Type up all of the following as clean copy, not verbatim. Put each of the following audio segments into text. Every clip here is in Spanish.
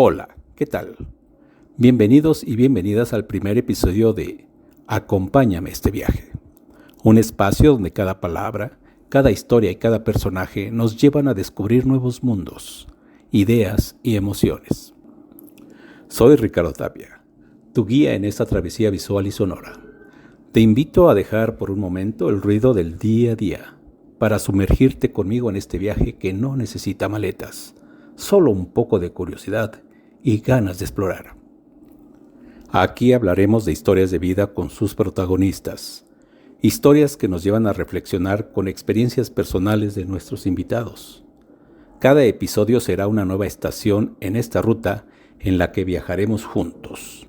Hola, ¿qué tal? Bienvenidos y bienvenidas al primer episodio de Acompáñame a este viaje, un espacio donde cada palabra, cada historia y cada personaje nos llevan a descubrir nuevos mundos, ideas y emociones. Soy Ricardo Tapia, tu guía en esta travesía visual y sonora. Te invito a dejar por un momento el ruido del día a día para sumergirte conmigo en este viaje que no necesita maletas, solo un poco de curiosidad y ganas de explorar. Aquí hablaremos de historias de vida con sus protagonistas, historias que nos llevan a reflexionar con experiencias personales de nuestros invitados. Cada episodio será una nueva estación en esta ruta en la que viajaremos juntos.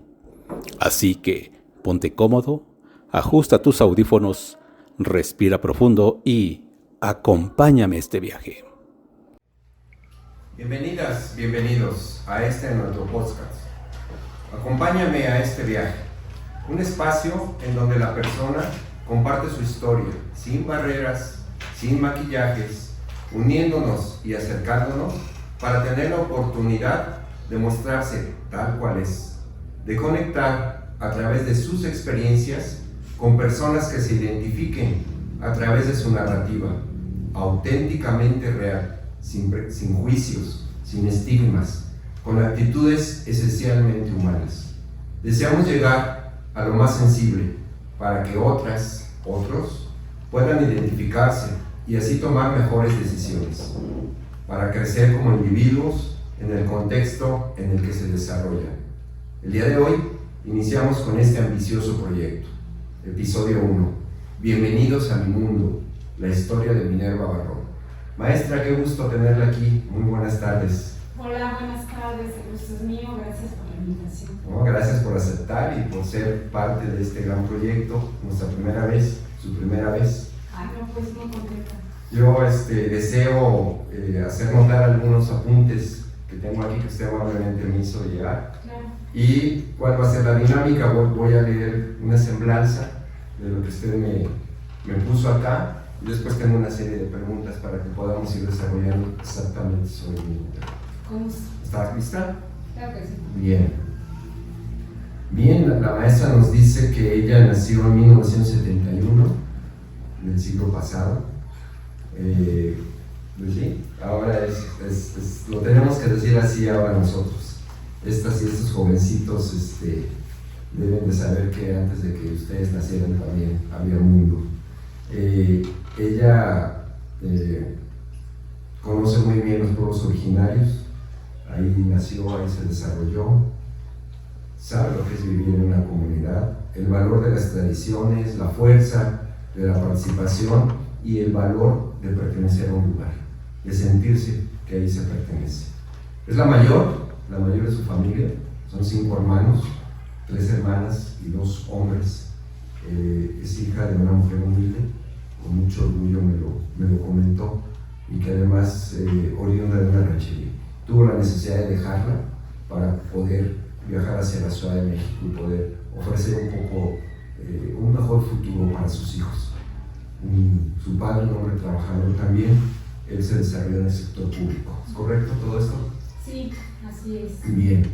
Así que ponte cómodo, ajusta tus audífonos, respira profundo y acompáñame a este viaje. Bienvenidas, bienvenidos a nuestro podcast. Acompáñame a este viaje, un espacio en donde la persona comparte su historia, sin barreras, sin maquillajes, uniéndonos y acercándonos para tener la oportunidad de mostrarse tal cual es, de conectar a través de sus experiencias con personas que se identifiquen a través de su narrativa, auténticamente real, sin juicios, sin estigmas, con actitudes esencialmente humanas. Deseamos llegar a lo más sensible para que otros puedan identificarse y así tomar mejores decisiones, para crecer como individuos en el contexto en el que se desarrollan. El día de hoy iniciamos con este ambicioso proyecto. Episodio 1. Bienvenidos a mi mundo, la historia de Minerva Barrón. Maestra, qué gusto tenerla aquí. Muy buenas tardes. Hola, buenas tardes. El gusto es mío. Gracias por la invitación. Gracias por aceptar y por ser parte de este gran proyecto. Nuestra primera vez, su primera vez. Pues muy contenta. Yo deseo hacer notar algunos apuntes que tengo aquí que usted amablemente me hizo llegar. Claro. ¿Y cuál va a ser la dinámica? Voy a leer una semblanza de lo que usted me puso acá. Y después tengo una serie de preguntas para que podamos ir desarrollando exactamente sobre el mismo tema. ¿Cómo está? ¿Estás lista? Claro que sí. Bien, la maestra nos dice que ella nació en 1971, del siglo pasado. Pues sí, ahora lo tenemos que decir así ahora nosotros. Estas y estos jovencitos deben de saber que antes de que ustedes nacieran también había un mundo. Ella conoce muy bien los pueblos originarios, ahí nació, ahí se desarrolló, sabe lo que es vivir en una comunidad, el valor de las tradiciones, la fuerza de la participación y el valor de pertenecer a un lugar, de sentirse que ahí se pertenece. Es la mayor de su familia, son 5 hermanos, 3 hermanas y 2 hombres. Es hija de una mujer humilde, con mucho orgullo me lo comentó, y que además oriunda de una ranchería. Tuvo la necesidad de dejarla para poder viajar hacia la Ciudad de México y poder ofrecer un mejor futuro para sus hijos. Su padre, un hombre trabajador también, él se desarrolló en el sector público. ¿Es correcto todo esto? Sí, así es. Bien.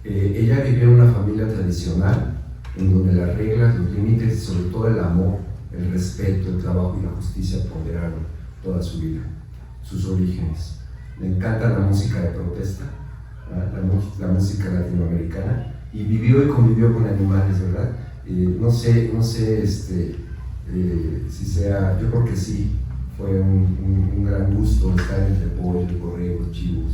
Ella vivió en una familia tradicional, en donde las reglas, los límites y sobre todo el amor, el respeto, el trabajo y la justicia ponderaron toda su vida, sus orígenes. Le encanta la música de protesta, la música latinoamericana, y vivió y convivió con animales, ¿verdad? No sé si sea, yo creo que sí, fue un gran gusto estar entre pollos, borregos, chivos,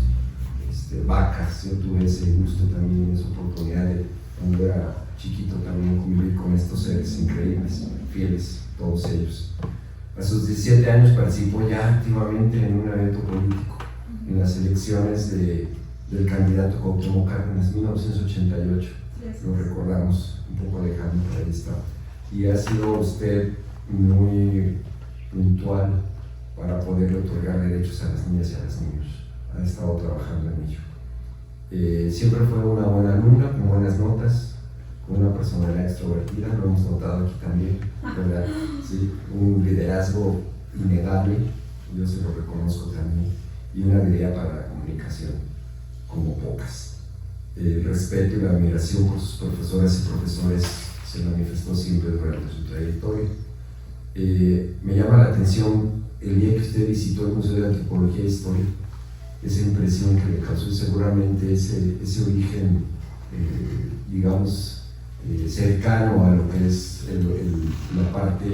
vacas. Yo tuve ese gusto también, esa oportunidad de, cuando era chiquito, también convivir con estos seres increíbles, fieles, todos ellos. A sus 17 años participó ya activamente en un evento político, en las elecciones del candidato Cuauhtémoc Cárdenas, 1988. Lo recordamos un poco lejano, pero ahí está. Y ha sido usted muy puntual para poderle otorgar derechos a las niñas y a los niños. Ha estado trabajando en ello. Siempre fue una buena alumna, con buenas notas, con una personalidad extrovertida, lo hemos notado aquí también, ¿verdad? Sí, un liderazgo innegable, yo se lo reconozco también, y una habilidad para la comunicación como pocas. El respeto y la admiración por sus profesoras y profesores se manifestó siempre durante su trayectoria. Me llama la atención el día que usted visitó el Museo de Antropología e Historia, esa impresión que le causó seguramente ese origen, digamos, cercano a lo que es la parte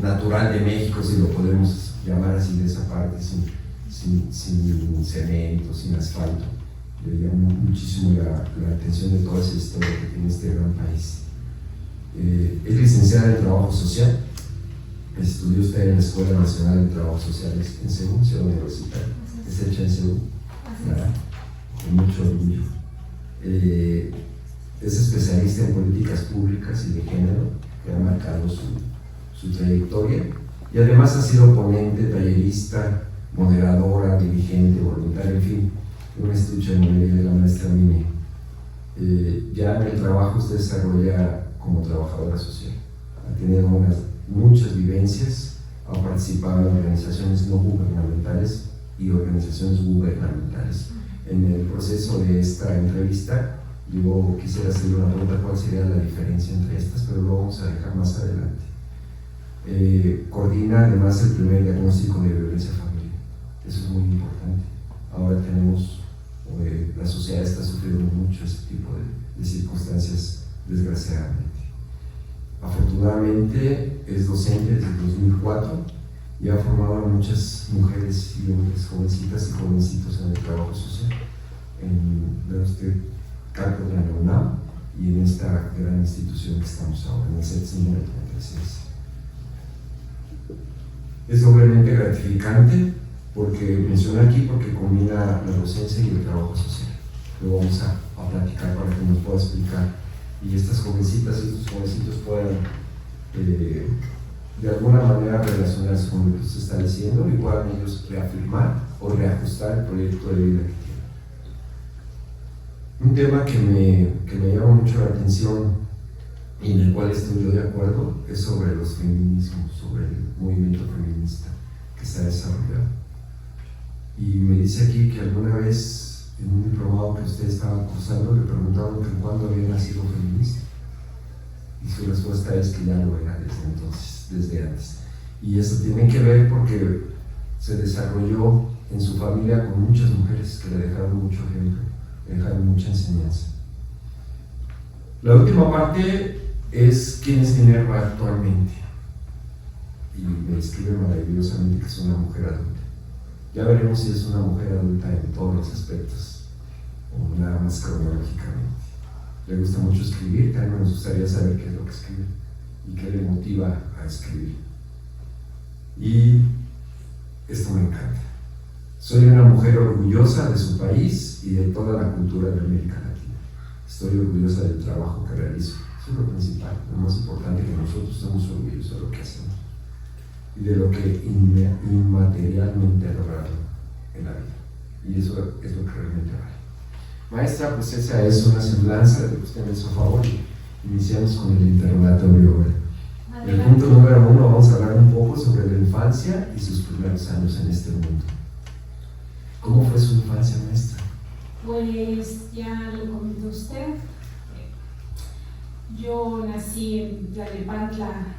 natural de México, si lo podemos llamar así, de esa parte, sin cemento, sin asfalto. Le llamó muchísimo la atención de toda esa historia que tiene este gran país. Es licenciada en Trabajo Social. Estudió usted en la Escuela Nacional de Trabajo Social en Seúl, Ciudad Universitaria. Es hecha en Seúl, ¿verdad? Con mucho orgullo. Es especialista en políticas públicas y de género, que ha marcado su trayectoria, y además ha sido ponente, tallerista, moderadora, dirigente, voluntaria, en fin, un estuche de memoria de la maestra Mine. Ya en el trabajo usted desarrolla como trabajadora social, ha tenido muchas vivencias, ha participado en organizaciones no gubernamentales y organizaciones gubernamentales. En el proceso de esta entrevista, yo quisiera hacerle una pregunta: ¿cuál sería la diferencia entre estas? Pero lo vamos a dejar más adelante. Coordina además el primer diagnóstico de violencia familiar. Eso es muy importante. Ahora tenemos, la sociedad está sufriendo mucho este tipo de circunstancias, desgraciadamente. Afortunadamente es docente desde 2004 y ha formado a muchas mujeres y hombres, jovencitas y jovencitos en el trabajo social. Ve usted cátedra en la UNAM y en esta gran institución que estamos ahora, en el CETS número 36. Es doblemente gratificante porque menciona aquí porque combina la docencia y el trabajo social. Lo vamos a platicar para que nos pueda explicar y estas jovencitas y estos jovencitos puedan de alguna manera relacionarse con lo que se está diciendo y puedan ellos reafirmar o reajustar el proyecto de vida que tienen. Un tema que me llama mucho la atención y en el cual estoy yo de acuerdo es sobre los feminismos, sobre el movimiento feminista que se ha desarrollado. Y me dice aquí que alguna vez en un diplomado que usted estaba cursando le preguntaron que cuándo había nacido feminista y su respuesta es que ya lo era desde entonces, desde antes. Y eso tiene que ver porque se desarrolló en su familia con muchas mujeres que le dejaron mucho ejemplo, le dejaron mucha enseñanza. La última parte es quién es Minerva actualmente y me describe maravillosamente que es una mujer adulta. Ya veremos si es una mujer adulta en todos los aspectos o nada más cronológicamente. Le gusta mucho escribir, también nos gustaría saber qué es lo que escribe y qué le motiva a escribir. Y esto me encanta. Soy una mujer orgullosa de su país y de toda la cultura de América Latina. Estoy orgullosa del trabajo que realizo. Eso es lo principal, lo más importante, que nosotros estamos orgullosos de lo que hacemos y de lo que inmaterialmente ha logrado en la vida. Y eso es lo que realmente vale. Maestra, pues esa es una semblanza de lo que usted me hizo favor. Iniciamos con el interrogatorio. En el punto número 1 vamos a hablar un poco sobre la infancia y sus primeros años en este mundo. ¿Cómo fue su infancia, maestra? Pues ya lo comentó usted. Yo nací en Tlalnepantla,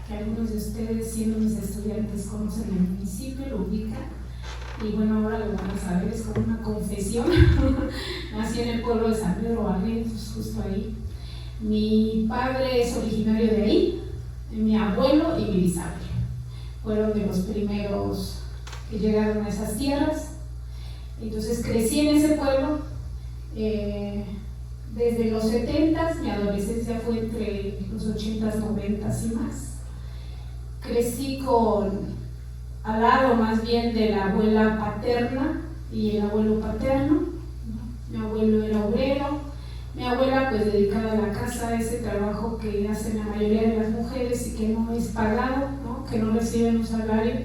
que algunos de ustedes, siendo mis estudiantes, conocen el municipio, lo ubican. Y bueno, ahora lo van a saber, es como una confesión. Nací en el pueblo de San Pedro Barrientos, justo ahí. Mi padre es originario de ahí, mi abuelo y mi bisabuelo. Fueron de los primeros que llegaron a esas tierras. Entonces crecí en ese pueblo. Desde los 70s, mi adolescencia fue entre los 80s, 90s y más. Crecí al lado más bien de la abuela paterna y el abuelo paterno. Mi abuelo era obrero, mi abuela pues dedicada a la casa, ese trabajo que hacen la mayoría de las mujeres y que no es pagado, ¿no? Que no reciben un salario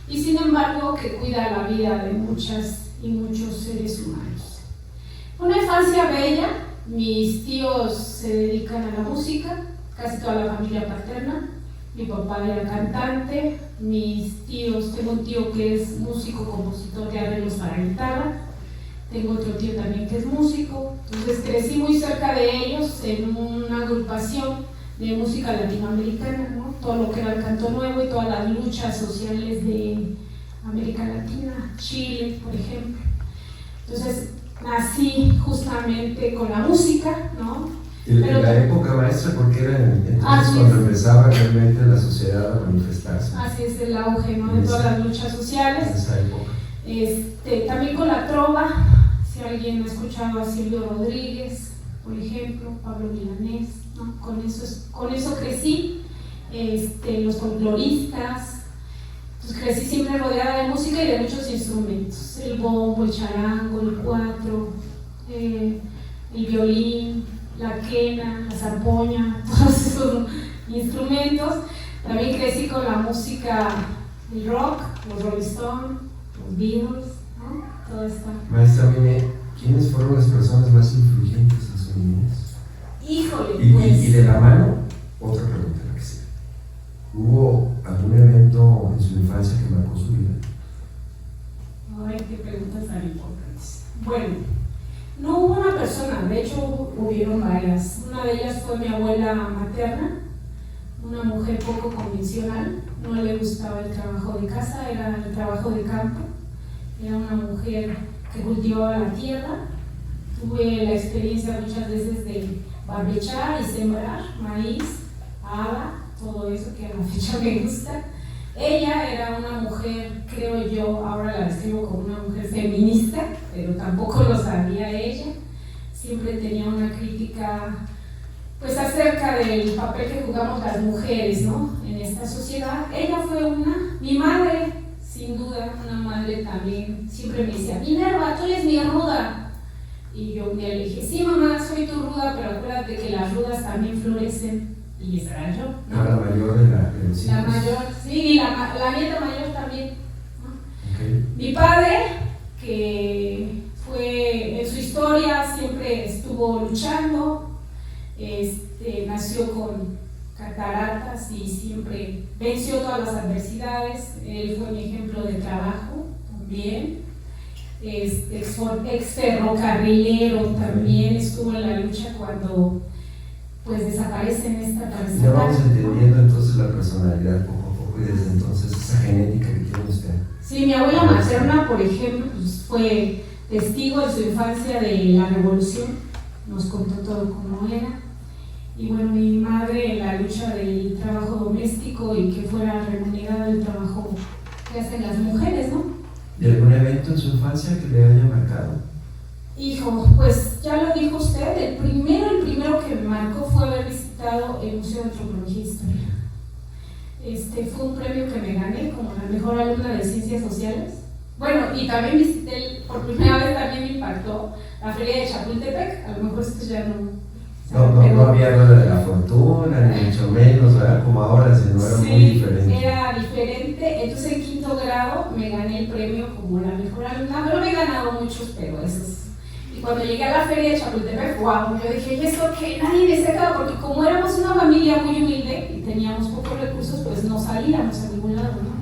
y sin embargo que cuida la vida de muchas y muchos seres humanos. Una infancia bella. Mis tíos se dedican a la música, casi toda la familia paterna. Mi papá era cantante, mis tíos, tengo un tío que es músico, compositor de arreglos para guitarra. tengo otro tío también que es músico, entonces crecí muy cerca de ellos en una agrupación de música latinoamericana, ¿no? Todo lo que era el canto nuevo y todas las luchas sociales de América Latina, Chile, por ejemplo. Entonces nací justamente con la música, ¿no? En la época maestra, porque era entonces cuando empezaba realmente la sociedad a manifestarse. Así es el auge, ¿no? De todas las luchas sociales. En esa época. También con la trova, si alguien ha escuchado a Silvio Rodríguez, por ejemplo, Pablo Milanés, ¿no? Con eso crecí, los folcloristas. Entonces crecí siempre rodeada de música y de muchos instrumentos, el bombo, el charango, el cuatro, el violín, la quena, la zampoña, todos esos instrumentos. También crecí con la música del rock, los Rolling Stones, los Beatles, ¿no? Todo esto. Maestra, ¿quiénes fueron las personas más influyentes en su niñez? Híjole, y de la mano, otra pregunta la que sea. ¿Hubo algún evento en su infancia que marcó su vida? Ay, qué preguntas tan importantes. Bueno, no hubo una persona, de hecho hubieron varias. Una de ellas fue mi abuela materna, una mujer poco convencional, no le gustaba el trabajo de casa, era el trabajo de campo. Era una mujer que cultivaba la tierra. Tuve la experiencia muchas veces de barbechar y sembrar maíz, haba, todo eso que a la fecha me gusta. Ella era una mujer, creo yo, ahora la describo como una mujer feminista, pero tampoco lo sabía ella. Siempre tenía una crítica pues acerca del papel que jugamos las mujeres, ¿no? En esta sociedad. Ella fue mi madre, sin duda, una madre también, siempre me decía, Minerva, tú eres mi ruda. Y yo un día le dije, sí mamá, soy tu ruda, pero acuérdate que las rudas también florecen. Y esa era yo, ¿no? La mayor de los hijos. La mayor, sí, y la nieta mayor también, ¿no? Okay. Mi padre, que fue, en su historia siempre estuvo luchando, nació con cataratas y siempre venció todas las adversidades. Él fue mi ejemplo de trabajo también. Ex ferrocarrilero también, estuvo en la lucha cuando pues desaparece en esta transición. Ya vamos entendiendo entonces la personalidad poco a poco y desde entonces esa genética que tiene usted. Sí, mi abuela materna, por ejemplo, pues, fue testigo en su infancia de la revolución, nos contó todo cómo era. Y bueno, mi madre en la lucha del trabajo doméstico y que fuera remunerado el trabajo que hacen las mujeres, ¿no? ¿Y algún evento en su infancia que le haya marcado? Hijo, pues ya lo dijo usted, el primero que me marcó fue haber visitado el Museo de Antropología e Historia. Fue un premio que me gané como la mejor alumna de Ciencias Sociales. Bueno, y también visité, por primera vez también me impactó la Feria de Chapultepec, a lo mejor esto ya no... No había nada de la fortuna, ni mucho menos, ¿verdad? Como ahora, sino era muy diferente. Era diferente, entonces en quinto grado me gané el premio como la mejor alumna, pero me he ganado muchos, pero esos. Y cuando llegué a la Feria de Chapultepec, wow, yo dije, ¿y eso qué? Nadie me sacaba, porque como éramos una familia muy humilde y teníamos pocos recursos, pues no salíamos a ningún lado, ¿no?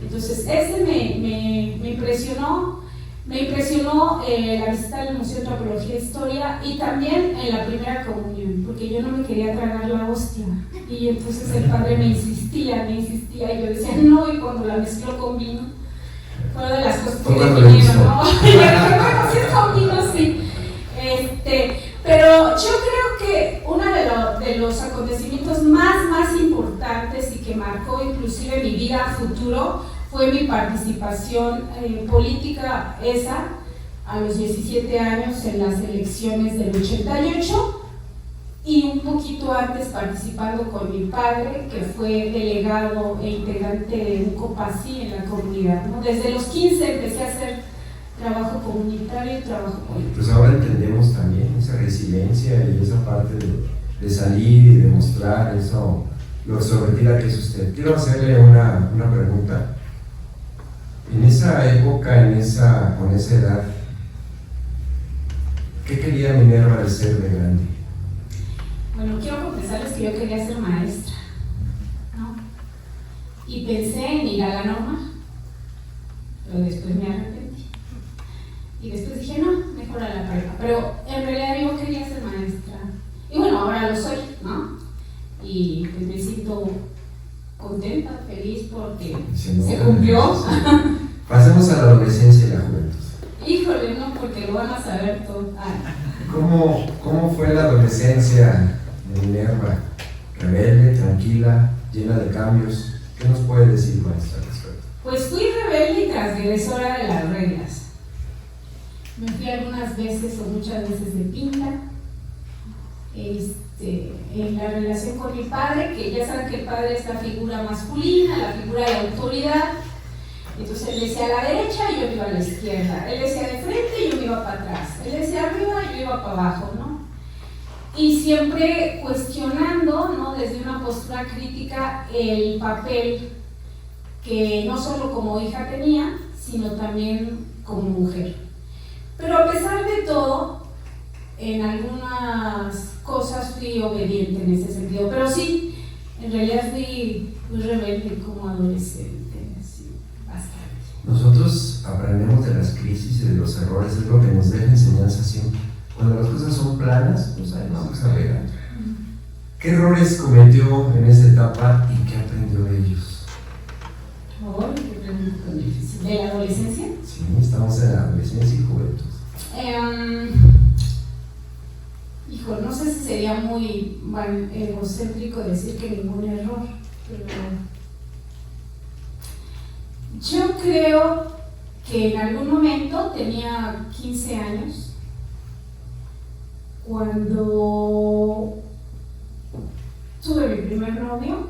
Entonces ese me impresionó. Me impresionó la visita al Museo de Antropología e Historia y también en la primera comunión, porque yo no me quería tragar la hostia. Y entonces el padre me insistía, y yo decía no, y cuando la mezcló con vino, fue de las cosas que me vinieron, ¿no? Y yo dije, bueno, si es con vino, sí. Pero yo creo que uno de los acontecimientos más importantes y que marcó inclusive mi vida a futuro fue mi participación política a los 17 años en las elecciones del 88 y un poquito antes participando con mi padre, que fue delegado e integrante de un COPASI en la comunidad, ¿no? Desde los 15 empecé a hacer trabajo comunitario y trabajo político. Pues ahora entendemos también esa resiliencia y esa parte de salir y demostrar eso, lo extrovertida que es usted. Quiero hacerle una pregunta. En esa época, con esa edad, ¿qué quería Minerva de ser de grande? Bueno, quiero confesarles que yo quería ser maestra, ¿no? Y pensé en ir a la norma, pero después me arrepentí. Y después dije, no, mejor a la prepa. Pero en realidad yo quería ser maestra. Y bueno, ahora lo soy, ¿no? Y pues me siento contenta, feliz porque se cumplió. Pasemos a la adolescencia y la juventud. Híjole, no, porque lo van a saber todo. ¿Cómo fue la adolescencia de Minerva? Rebelde, tranquila, llena de cambios. ¿Qué nos puede decir, maestra, al respecto? Pues fui rebelde y transgresora de las reglas. Me fui algunas veces o muchas veces de pinta. En la relación con mi padre, que ya saben que el padre es la figura masculina, la figura de autoridad. Entonces él decía a la derecha y yo me iba a la izquierda. Él decía de frente y yo me iba para atrás. Él decía arriba y yo iba para abajo, ¿no? Y siempre cuestionando, ¿no? Desde una postura crítica, el papel que no solo como hija tenía, sino también como mujer. Pero a pesar de todo, en algunas cosas fui obediente en ese sentido. Pero sí, en realidad fui muy rebelde como adolescente, así, bastante. Nosotros aprendemos de las crisis y de los errores, es lo que nos deja enseñanza siempre. Cuando las cosas son planas, pues ahí vamos a ver. ¿Qué errores cometió en esa etapa y qué aprendió de ellos? Oh, qué pregunta tan difícil. ¿De la adolescencia? Sí, estamos en la adolescencia y juventud. Hijo, no sé si sería muy egocéntrico decir que ningún error, pero yo creo que en algún momento tenía 15 años cuando tuve mi primer novio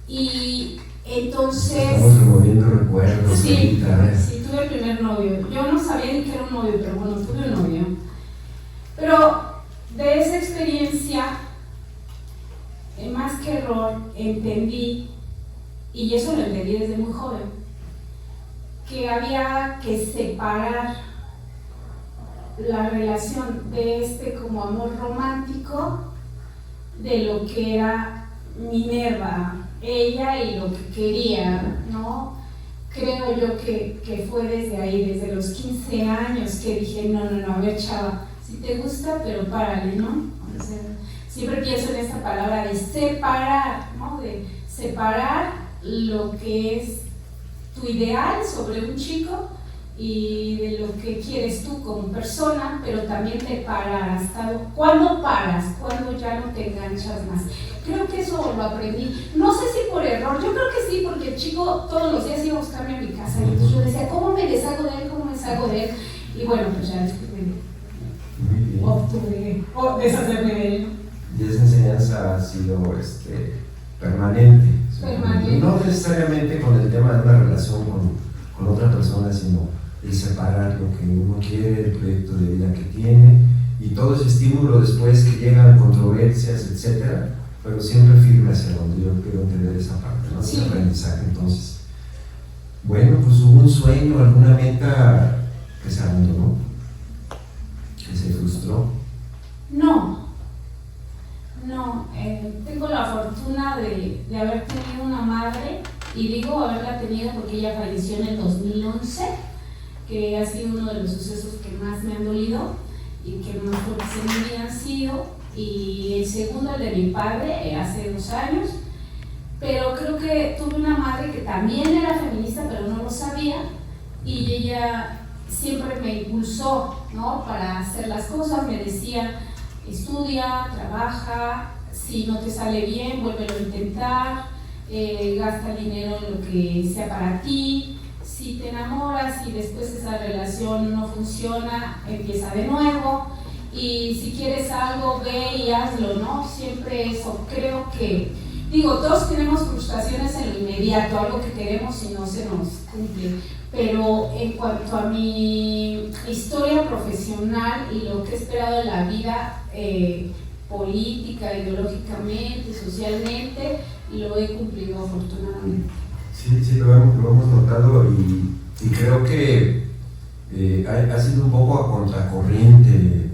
y entonces... Estamos removiendo recuerdos. Sí, tuve el primer novio. Yo no sabía ni que era un novio, pero bueno, tuve un novio. Pero de esa experiencia, más que error, entendí, y eso lo entendí desde muy joven, que había que separar la relación de como amor romántico de lo que era Minerva, ella y lo que quería, ¿no? Creo yo que fue desde ahí, desde los 15 años, que dije, no, a ver, chava, si te gusta, pero párale, ¿no? O sea, siempre pienso en esta palabra de separar, ¿no? De separar lo que es tu ideal sobre un chico y de lo que quieres tú como persona, pero también de parar. ¿Cuándo paras? ¿Cuándo ya no te enganchas más? Creo que eso lo aprendí, no sé si por error, yo creo que sí, porque el chico todos los días iba a buscarme a mi casa y entonces yo decía, ¿cómo me deshago de él? ¿Cómo me deshago de él? Y bueno, pues ya después obtuve deshacerme de él. Y esa enseñanza ha sido permanente. No necesariamente con el tema de una relación con otra persona, sino el separar lo que uno quiere, el proyecto de vida que tiene y todo ese estímulo después que llegan controversias, etcétera, pero siempre firme hacia donde yo quiero entender esa parte, ¿no? Sí. El aprendizaje. Entonces, bueno, pues hubo un sueño, alguna meta que se abandonó, que se frustró. No, tengo la fortuna de haber tenido una madre, y digo haberla tenido porque ella falleció en el 2011, que ha sido uno de los sucesos que más me han dolido y que más fuertes en mi vida han sido, y el segundo, el de mi padre, hace 2 años, pero creo que tuve una madre que también era feminista, pero no lo sabía, y ella siempre me impulsó, ¿no? Para hacer las cosas, me decía, estudia, trabaja, si no te sale bien, vuélvelo a intentar, gasta dinero en lo que sea para ti, si te enamoras y después esa relación no funciona, empieza de nuevo, y si quieres algo, ve y hazlo, ¿no? Siempre eso, creo que, todos tenemos frustraciones en lo inmediato, algo que queremos y no se nos cumple, pero en cuanto a mi historia profesional y lo que he esperado en la vida, política, ideológicamente, socialmente, lo he cumplido afortunadamente. Sí, lo hemos notado y creo que ha sido un poco a contracorriente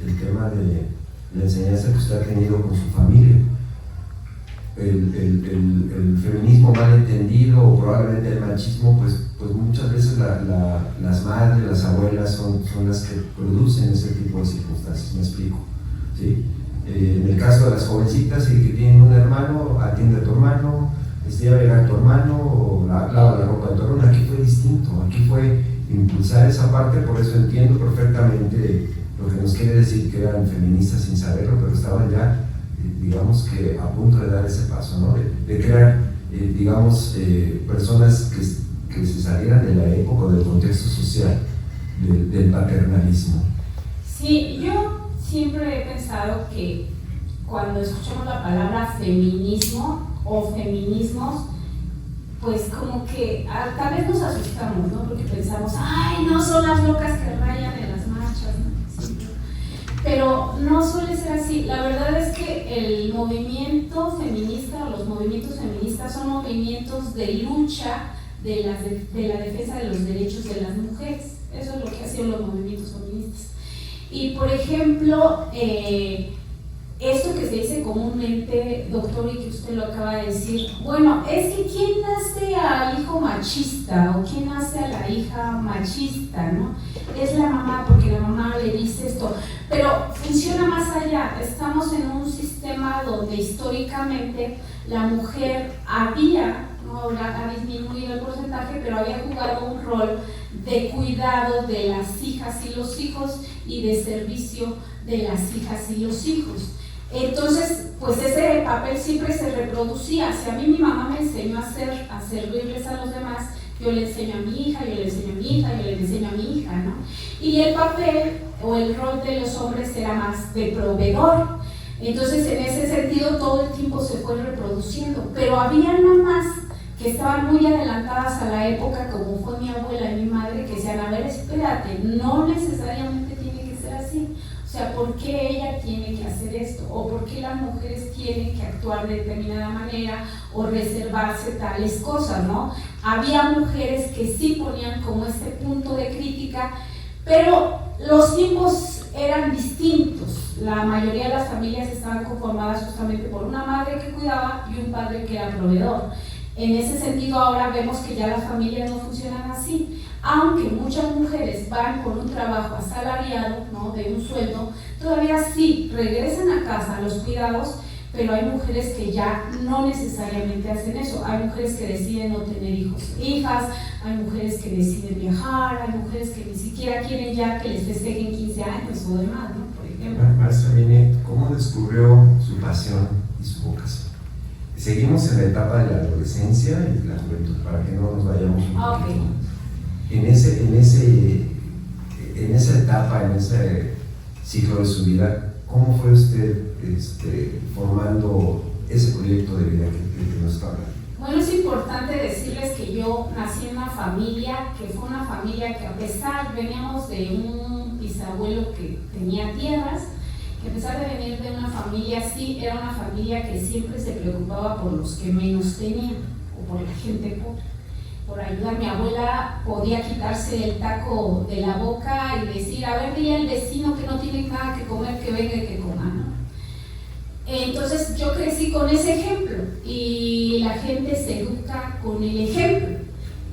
el tema de la enseñanza que usted ha tenido con su familia. el feminismo mal entendido o probablemente el machismo, pues muchas veces las madres, las abuelas son las que producen ese tipo de circunstancias, me explico, ¿sí? En el caso de las jovencitas que tienen un hermano, atiende a tu hermano, lleva a ver a tu hermano o lava la ropa de tu hermano. Aquí fue distinto, aquí fue impulsar esa parte, por eso entiendo perfectamente lo que nos quiere decir que eran feministas sin saberlo, pero estaban ya, digamos que a punto de dar ese paso, ¿no? De crear, digamos, personas que se salieran de la época, del contexto social, del paternalismo. Sí, yo siempre he pensado que cuando escuchamos la palabra feminismo o feminismos, pues como que tal vez nos asustamos, ¿no? Porque pensamos, ay, no son las locas que rayan en las marchas, ¿no? Sí. Pero no suele ser así. La verdad es que el movimiento feminista o los movimientos feministas son movimientos de lucha de la defensa de los derechos de las mujeres. Eso es lo que hacen los movimientos feministas. Y por ejemplo, esto que se dice comúnmente, doctor, y que usted lo acaba de decir, bueno, es que ¿quién nace al hijo machista o quién nace a la hija machista, no? Es la mamá, porque la mamá le dice esto, pero funciona más allá. Estamos en un sistema donde históricamente la mujer había, no ha disminuido el porcentaje, pero había jugado un rol de cuidado de las hijas y los hijos y de servicio de las hijas y los hijos. Entonces, pues ese papel siempre se reproducía. Si a mí mi mamá me enseñó a servirles a los demás, yo le enseño a mi hija, yo le enseño a mi hija, yo le enseño a mi hija, ¿no? Y el papel o el rol de los hombres era más de proveedor. Entonces, en ese sentido, todo el tiempo se fue reproduciendo. Pero había mamás que estaban muy adelantadas a la época, como fue mi abuela y mi madre, que decían, a ver, espérate, no necesariamente tiene que ser así. O sea, ¿por qué ella tiene que hacer esto? ¿O por qué las mujeres tienen que actuar de determinada manera o reservarse tales cosas, ¿no? Había mujeres que sí ponían como este punto de crítica, pero los tiempos eran distintos. La mayoría de las familias estaban conformadas justamente por una madre que cuidaba y un padre que era proveedor. En ese sentido, ahora vemos que ya las familias no funcionan así. Aunque muchas mujeres van por un trabajo asalariado, ¿no? De un sueldo, todavía sí regresan a casa a los cuidados, pero hay mujeres que ya no necesariamente hacen eso. Hay mujeres que deciden no tener hijos e hijas, hay mujeres que deciden viajar, hay mujeres que ni siquiera quieren ya que les festejen 15 años o demás, ¿no? Por ejemplo. Maestra Mine, ¿cómo descubrió su pasión y su vocación? Seguimos en la etapa de la adolescencia y de la juventud, para que no nos vayamos un poquito. En esa etapa, en ese ciclo de su vida, ¿cómo fue usted formando ese proyecto de vida que nos está hablando? Bueno, es importante decirles que yo nací en una familia que fue una familia que, a pesar, veníamos de un bisabuelo que tenía tierras, que a pesar de venir de una familia así, era una familia que siempre se preocupaba por los que menos tenían o por la gente pobre. Por ayudar, mi abuela podía quitarse el taco de la boca y decir, a ver, dile al vecino que no tiene nada que comer, que venga y que coma, ¿no? Entonces yo crecí con ese ejemplo y la gente se educa con el ejemplo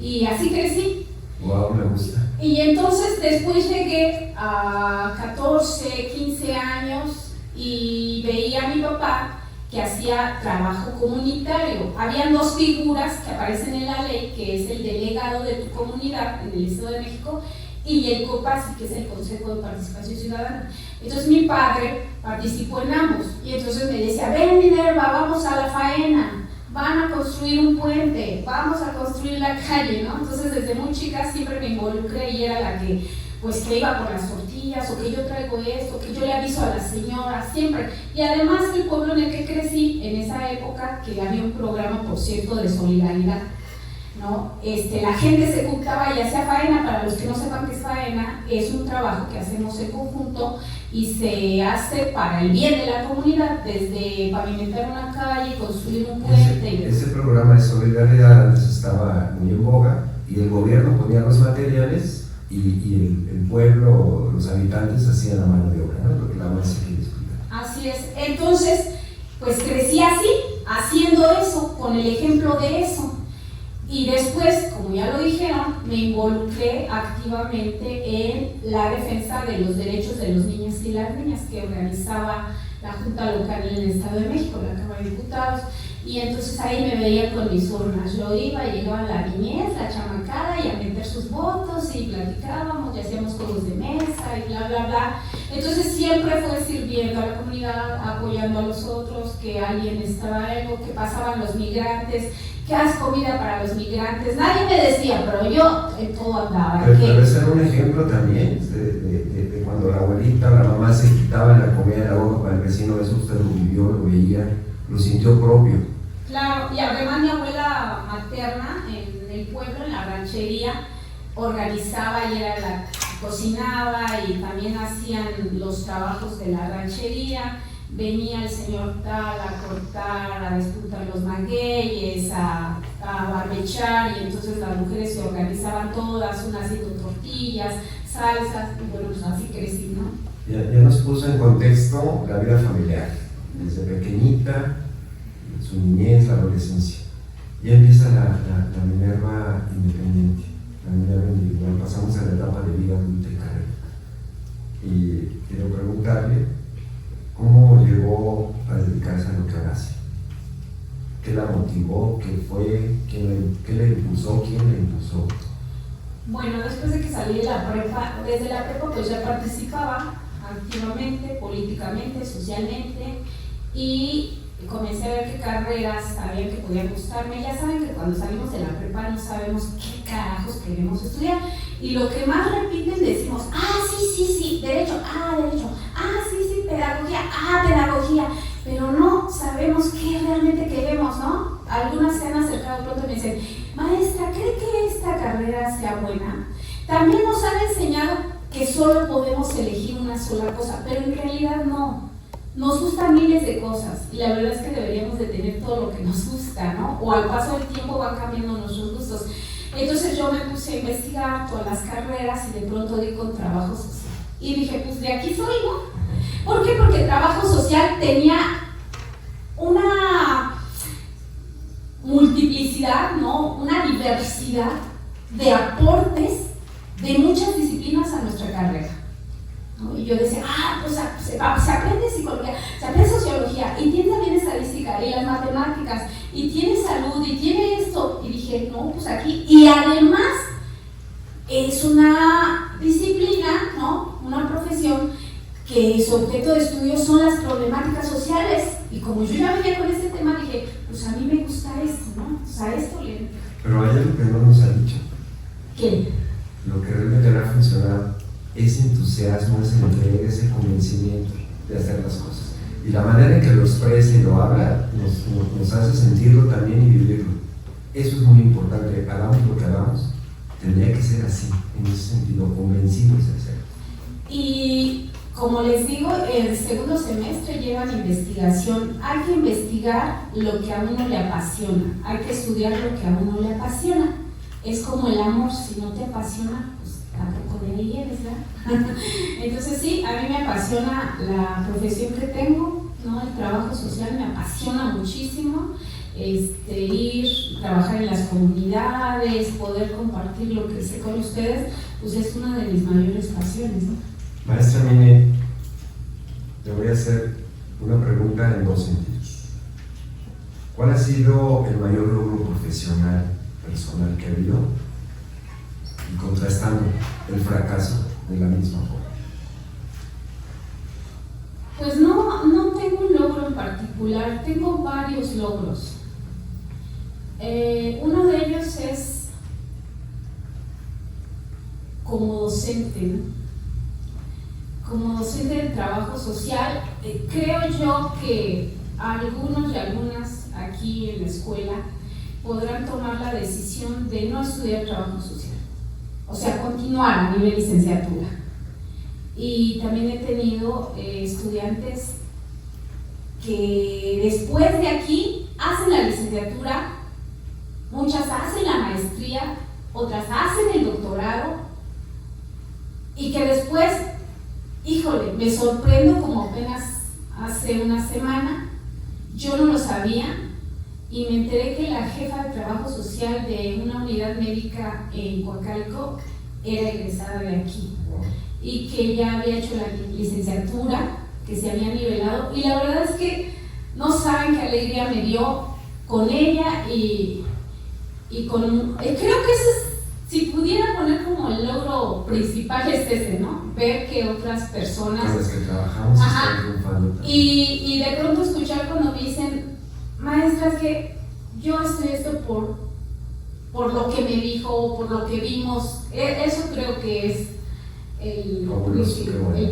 y así crecí. Wow, me gusta. Y entonces después llegué a 14, 15 años y veía a mi papá que hacía trabajo comunitario. Habían dos figuras que aparecen en la ley, que es el delegado de tu comunidad en el Estado de México y el COPACI, que es el Consejo de Participación Ciudadana. Entonces mi padre participó en ambos y entonces me decía, ven Minerva, vamos a la faena, van a construir un puente, vamos a construir la calle, ¿no? Entonces desde muy chica siempre me involucré y era la que iba por las tortillas, o que yo traigo esto, que yo le aviso a la señora, siempre. Y además el pueblo en el que crecí, en esa época, que había un programa, por cierto, de solidaridad, ¿no? La gente se juntaba y hacía faena. Para los que no sepan qué es faena, es un trabajo que hacemos en conjunto y se hace para el bien de la comunidad, desde pavimentar una calle, construir un puente. Ese programa de solidaridad antes estaba muy en boga y el gobierno ponía los materiales y el pueblo, los habitantes hacían la mano de obra, ¿no? Lo que la maestra quiere explicar. Así es. Entonces, pues crecí así, haciendo eso, con el ejemplo de eso. Y después, como ya lo dijeron, me involucré activamente en la defensa de los derechos de los niños y las niñas que organizaba la Junta Local en el Estado de México, la Cámara de Diputados, y entonces ahí me veía con mis urnas. Yo iba, llegaba la niñez, la chamacada, y a meter sus votos, y platicábamos, y hacíamos juegos de mesa, y bla, bla, bla. Entonces siempre fue sirviendo a la comunidad, apoyando a los otros, que alguien estaba algo, que pasaban los migrantes, que haz comida para los migrantes. Nadie me decía, pero yo en todo andaba. Pero ese era un ejemplo también de cuando la abuelita, la mamá se quitaba la comida de la boca para el vecino, eso usted lo vivió, lo veía, lo sintió propio. Claro, y además mi abuela materna en el pueblo, en la ranchería, organizaba y era la que cocinaba y también hacían los trabajos de la ranchería. Venía el señor tal a cortar, a despuntar los magueyes, a barbechar, y entonces las mujeres se organizaban todas, unas haciendo tortillas, salsas, y bueno, pues así crecí, ¿no? Ya nos puso en contexto la vida familiar, desde pequeñita, su niñez, la adolescencia. Ya empieza la Minerva independiente, la Minerva individual, pasamos a la etapa de vida adulta y carrera. Y quiero preguntarle, ¿cómo llegó a dedicarse a lo que ahora hace? ¿Qué la motivó? ¿Qué fue? ¿Qué le impulsó? ¿Quién le impulsó? Bueno, después de que salí de la prepa, desde la prepa pues ya participaba activamente, políticamente, socialmente, y comencé a ver qué carreras había que podían gustarme. Ya saben que cuando salimos de la prepa no sabemos qué carajos queremos estudiar, y lo que más repiten decimos, sí, derecho, sí, pedagogía, pero no sabemos qué realmente queremos, ¿no? Algunas se han acercado pronto y me dicen, maestra, ¿cree que esta carrera sea buena? También nos han enseñado que solo podemos elegir una sola cosa, pero en realidad no. Nos gustan miles de cosas, y la verdad es que deberíamos de tener todo lo que nos gusta, ¿no? O al paso del tiempo van cambiando nuestros gustos. Entonces yo me puse a investigar todas las carreras y de pronto di con trabajo social. Y dije, pues de aquí soy, ¿no? ¿Por qué? Porque trabajo social tenía una multiplicidad, ¿no? Una diversidad de aportes de muchas disciplinas a nuestra carrera, ¿no? Y yo decía, pues se aprende psicología, se aprende sociología, y tiene también estadística, y las matemáticas, y tiene salud, y tiene esto. Y dije, no, pues aquí, y además es una disciplina, ¿no? Una profesión que su objeto de estudio son las problemáticas sociales, y como yo ya venía con este tema, dije, pues a mí me gusta esto, ¿no? O sea, esto le... Pero hay algo que no nos ha dicho. ¿Qué? Lo que realmente le ha funcionado, ese entusiasmo, esa entrega, ese convencimiento de hacer las cosas. Y la manera en que lo expresa y lo habla nos hace sentirlo también y vivirlo. Eso es muy importante. Hagamos lo que hagamos, tendría que ser así, en ese sentido, convencidos de hacerlo. Y como les digo, el segundo semestre llevan investigación. Hay que investigar lo que a uno le apasiona, hay que estudiar lo que a uno le apasiona. Es como el amor, si no te apasiona, pues tampoco de ahí eres, ¿verdad? Entonces sí, a mí me apasiona la profesión que tengo, ¿no? El trabajo social me apasiona muchísimo. Trabajar en las comunidades, poder compartir lo que sé con ustedes, pues es una de mis mayores pasiones, ¿no? Maestra Mine, te voy a hacer una pregunta en dos sentidos. ¿Cuál ha sido el mayor logro profesional, personal que ha habido? Y contrastando el fracaso de la misma forma. Pues no tengo un logro en particular, tengo varios logros. Uno de ellos es como docente, ¿no? Como docente del trabajo social. Creo yo que algunos y algunas aquí en la escuela podrán tomar la decisión de no estudiar trabajo social, o sea, continuar a nivel licenciatura. Y también he tenido estudiantes que después de aquí hacen la licenciatura, muchas hacen la maestría, otras hacen el doctorado, y que después, híjole, me sorprendo como apenas hace una semana, yo no lo sabía, y me enteré que la jefa de trabajo social de una unidad médica en Coacalco era egresada de aquí y que ya había hecho la licenciatura, que se había nivelado, y la verdad es que no saben qué alegría me dio con ella y con... creo que eso es, si pudiera poner como el logro principal es ese, ¿no? Ver que otras personas... Con las que trabajamos están triunfando también. Y de pronto escuchar cuando me dicen, maestra, es que yo estoy esto por lo que me dijo, por lo que vimos, eso creo que es el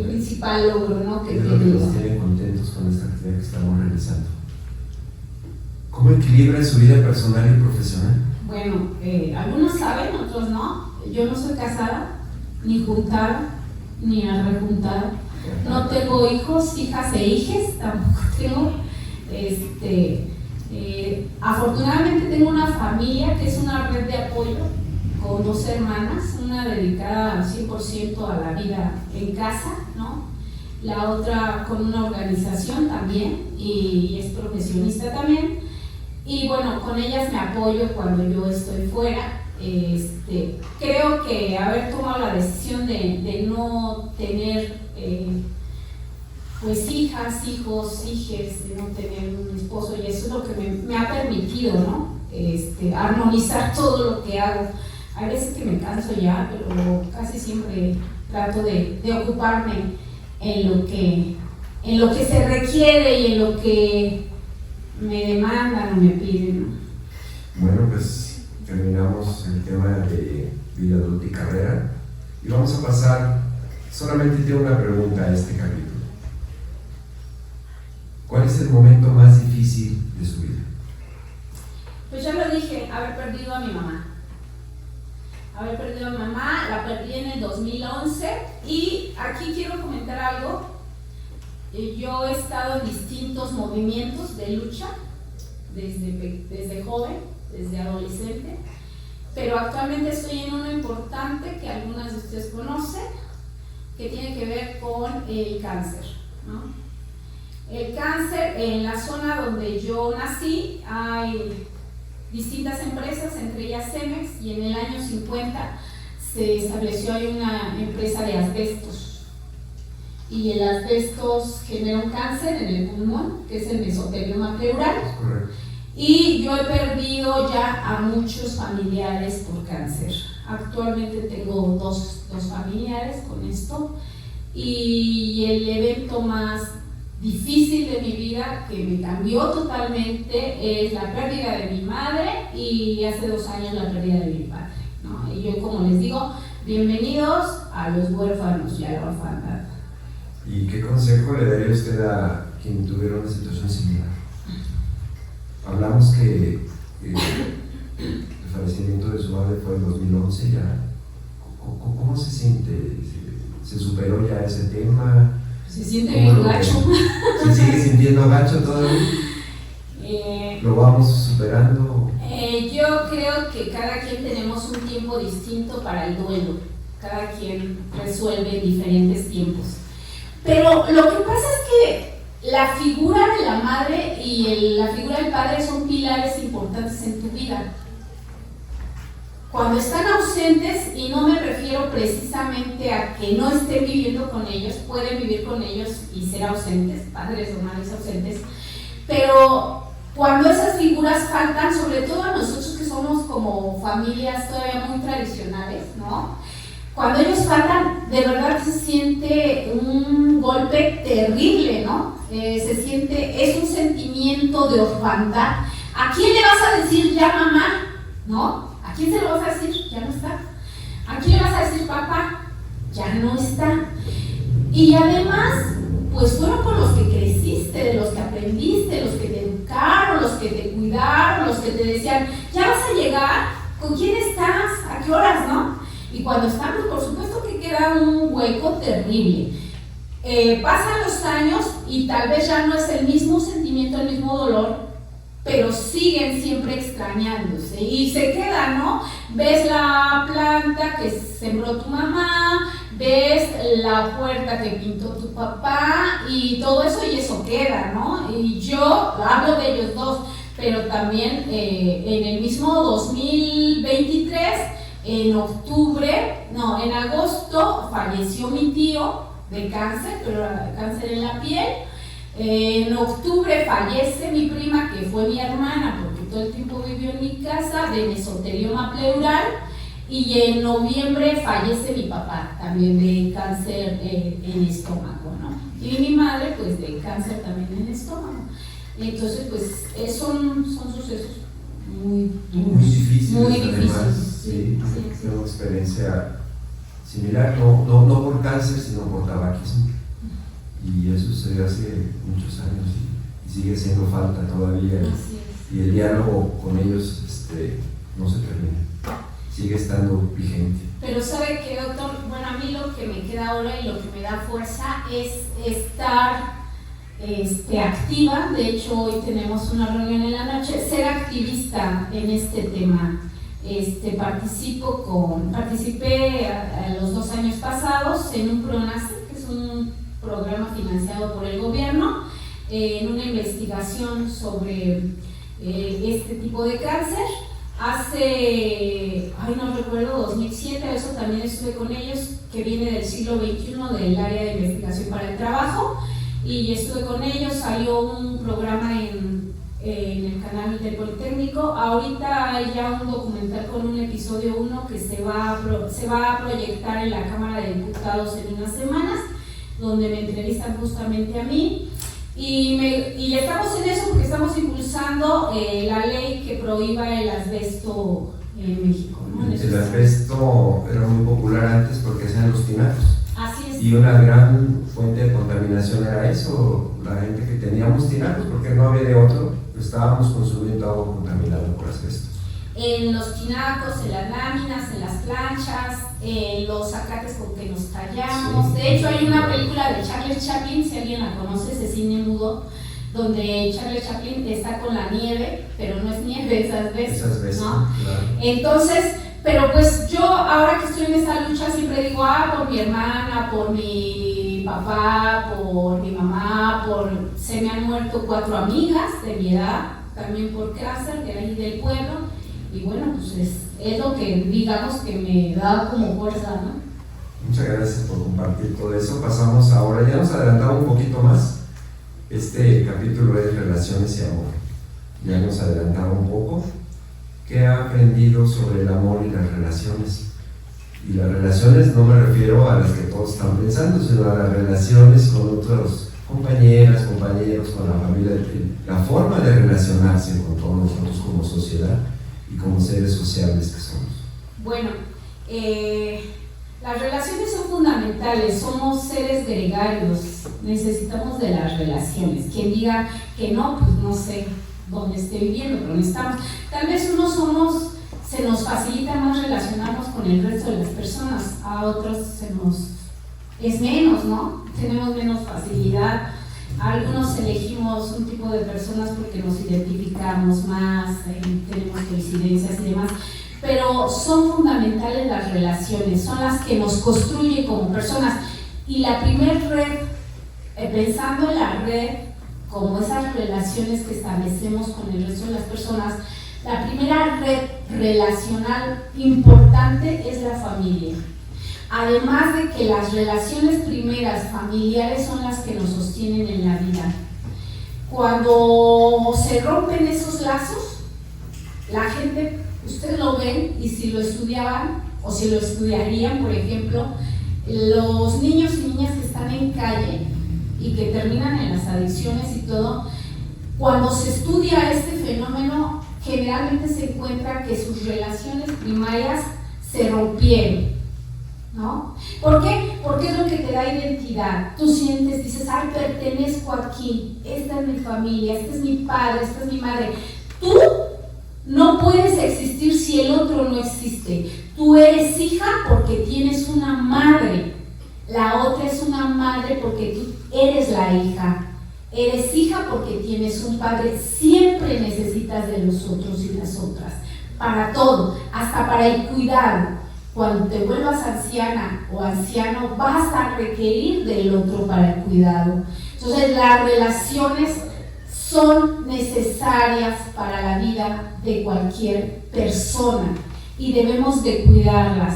principal logro, ¿no? Que es lo que nos tiene contentos con esta actividad que estamos realizando. ¿Cómo equilibra su vida personal y profesional? Bueno, algunos saben, otros no. Yo no soy casada, ni juntada, ni arrejuntada. No tengo hijos, hijas e hijes, tampoco tengo. Afortunadamente tengo una familia que es una red de apoyo con 2 hermanas, una dedicada al 100% a la vida en casa, ¿no? La otra con una organización también y es profesionista también. Y bueno, con ellas me apoyo cuando yo estoy fuera. Creo que haber tomado la decisión de no tener pues hijas, hijos, hijes, de no tener un esposo, y eso es lo que me ha permitido, ¿no? Armonizar todo lo que hago. Hay veces que me canso ya, pero casi siempre trato de ocuparme en lo que se requiere y en lo que me demandan o me piden, ¿no? Bueno, pues terminamos el tema de vida adulta y carrera y vamos a pasar, solamente tengo una pregunta a este capítulo. ¿Cuál es el momento más difícil de su vida? Pues ya lo dije, haber perdido a mi mamá. La perdí en el 2011 y aquí quiero comentar algo. Yo he estado en distintos movimientos de lucha desde joven, desde adolescente, pero actualmente estoy en uno importante que algunas de ustedes conocen, que tiene que ver con el cáncer, ¿no? El cáncer, en la zona donde yo nací hay distintas empresas, entre ellas Cemex, y en el año 50 se estableció ahí una empresa de asbestos. Y el asbestos genera un cáncer en el pulmón, que es el mesotelioma pleural. Correcto. Y yo he perdido ya a muchos familiares por cáncer. Actualmente tengo dos familiares con esto. Y el evento más difícil de mi vida, que me cambió totalmente, es la pérdida de mi madre y hace 2 años la pérdida de mi padre, ¿no? Y yo, como les digo, bienvenidos a los huérfanos y a la orfandad. ¿Y qué consejo le daría usted a quien tuviera una situación similar? Hablamos que el fallecimiento de su madre fue en 2011 ya. ¿Cómo se siente? ¿Se superó ya ese tema? Se siente bien gacho. ¿Se sigue sintiendo gacho todavía? ¿Lo vamos superando? Yo creo que cada quien tenemos un tiempo distinto para el duelo. Cada quien resuelve en diferentes tiempos. Pero lo que pasa es que la figura de la madre y la figura del padre son pilares importantes en tu vida. Cuando están ausentes, y no me refiero precisamente a que no estén viviendo con ellos, pueden vivir con ellos y ser ausentes, padres o madres ausentes, pero cuando esas figuras faltan, sobre todo a nosotros que somos como familias todavía muy tradicionales, ¿no? Cuando ellos faltan, de verdad se siente un golpe terrible, ¿no? Es un sentimiento de orfandad. ¿A quién le vas a decir ya mamá? ¿No? ¿A quién se lo vas a decir? Ya no está. ¿A quién le vas a decir papá? Ya no está. Y además, pues fueron con los que creciste, de los que aprendiste, los que te educaron, los que te cuidaron, los que te decían, ya vas a llegar, ¿con quién estás? ¿A qué horas, no? Y cuando estamos, por supuesto que queda un hueco terrible. Pasan los años y tal vez ya no es el mismo sentimiento, el mismo dolor, pero siguen siempre extrañándose y se queda, ¿no? Ves la planta que sembró tu mamá, ves la puerta que pintó tu papá y todo eso, y eso queda, ¿no? Y yo hablo de ellos dos, pero también en el mismo 2023, en agosto falleció mi tío de cáncer, pero cáncer en la piel. En octubre fallece mi prima, que fue mi hermana, porque todo el tiempo vivió en mi casa, de mesotelioma pleural. Y en noviembre fallece mi papá, también de cáncer en estómago, ¿no? Y mi madre, pues, de cáncer también en estómago. Entonces, pues, son sucesos muy difíciles. Muy además, difíciles. Sí. Tengo una experiencia similar, no por cáncer, sino por tabaquismo. Y eso sucedió hace muchos años y sigue siendo falta todavía. Y el diálogo con ellos no se termina. Sigue estando vigente. Pero ¿sabe qué, doctor? Bueno, a mí lo que me queda ahora y lo que me da fuerza es estar activa. De hecho, hoy tenemos una reunión en la noche, ser activista en este tema. Participé a los 2 años pasados en un PRONACE, que es un programa financiado por el gobierno, en una investigación sobre este tipo de cáncer. Hace, no recuerdo, 2007, eso también estuve con ellos, que viene del siglo XXI, del área de investigación para el trabajo, y estuve con ellos. Salió un programa en el canal del Politécnico. Ahorita hay ya un documental con un episodio 1 que se va a proyectar en la Cámara de Diputados en unas semanas, donde me entrevistan justamente a mí. Y estamos en eso porque estamos impulsando la ley que prohíba el asbesto en México, ¿no? El asbesto era muy popular antes porque hacían los tinacos. Así es. Y una gran fuente de contaminación era eso, la gente que teníamos tinacos, porque no había de otro, estábamos consumiendo agua contaminada por asbesto. En los tinacos, en las láminas, en las planchas, en los zacates con que nos tallamos. Sí. De hecho, hay una película de Charles Chaplin, si alguien la conoce, ese cine mudo, donde Charles Chaplin está con la nieve, pero no es nieve, es asbesto, ¿no? Claro. Entonces, pero pues yo ahora que estoy en esta lucha siempre digo, por mi hermana, por mi papá, por mi mamá, se me han muerto 4 amigas de mi edad, también por cáncer, de ahí del pueblo. Y bueno, pues es lo que digamos que me da como fuerza, ¿no? Muchas gracias por compartir todo eso. Pasamos ahora, ya nos adelantamos un poquito más. Este capítulo es relaciones y amor. Ya nos adelantamos un poco. ¿Qué ha aprendido sobre el amor y las relaciones? Y las relaciones no me refiero a las que todos están pensando, sino a las relaciones con otros compañeras, compañeros, con la familia, la forma de relacionarse con todos nosotros como sociedad y como seres sociales que somos. Bueno, las relaciones son fundamentales, somos seres gregarios, necesitamos de las relaciones. Quien diga que no, pues no sé dónde esté viviendo, pero necesitamos. Tal vez se nos facilita más relacionarnos con el resto de las personas, a otros es menos, ¿no? Tenemos menos facilidad. Algunos elegimos un tipo de personas porque nos identificamos más, tenemos coincidencias y demás, pero son fundamentales las relaciones, son las que nos construyen como personas. Y la primer red, pensando en la red como esas relaciones que establecemos con el resto de las personas, la primera red relacional importante es la familia. Además de que las relaciones primeras familiares son las que nos sostienen en la vida. Cuando se rompen esos lazos, la gente, ustedes lo ven, y si lo estudiaban o si lo estudiarían, por ejemplo, los niños y niñas que están en calle y que terminan en las adicciones y todo, cuando se estudia este fenómeno, generalmente se encuentra que sus relaciones primarias se rompieron, ¿no? ¿Por qué? Porque es lo que te da identidad. Tú sientes, dices, pertenezco aquí, esta es mi familia, este es mi padre, esta es mi madre. Tú no puedes existir si el otro no existe. Tú eres hija porque tienes una madre, la otra es una madre porque tú eres la hija. Eres hija porque tienes un padre, siempre necesitas de los otros y las otras, para todo, hasta para el cuidado. Cuando te vuelvas anciana o anciano, vas a requerir del otro para el cuidado. Entonces las relaciones son necesarias para la vida de cualquier persona y debemos de cuidarlas.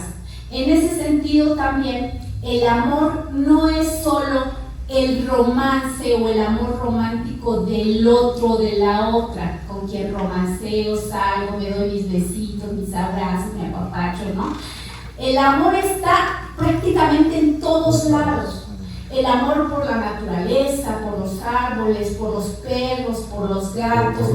En ese sentido también, el amor no es solo el romance o el amor romántico del otro, de la otra, con quien romanceo, salgo, me doy mis besitos, mis abrazos, me apapacho, ¿no? El amor está prácticamente en todos lados. El amor por la naturaleza, por los árboles, por los perros, por los gatos,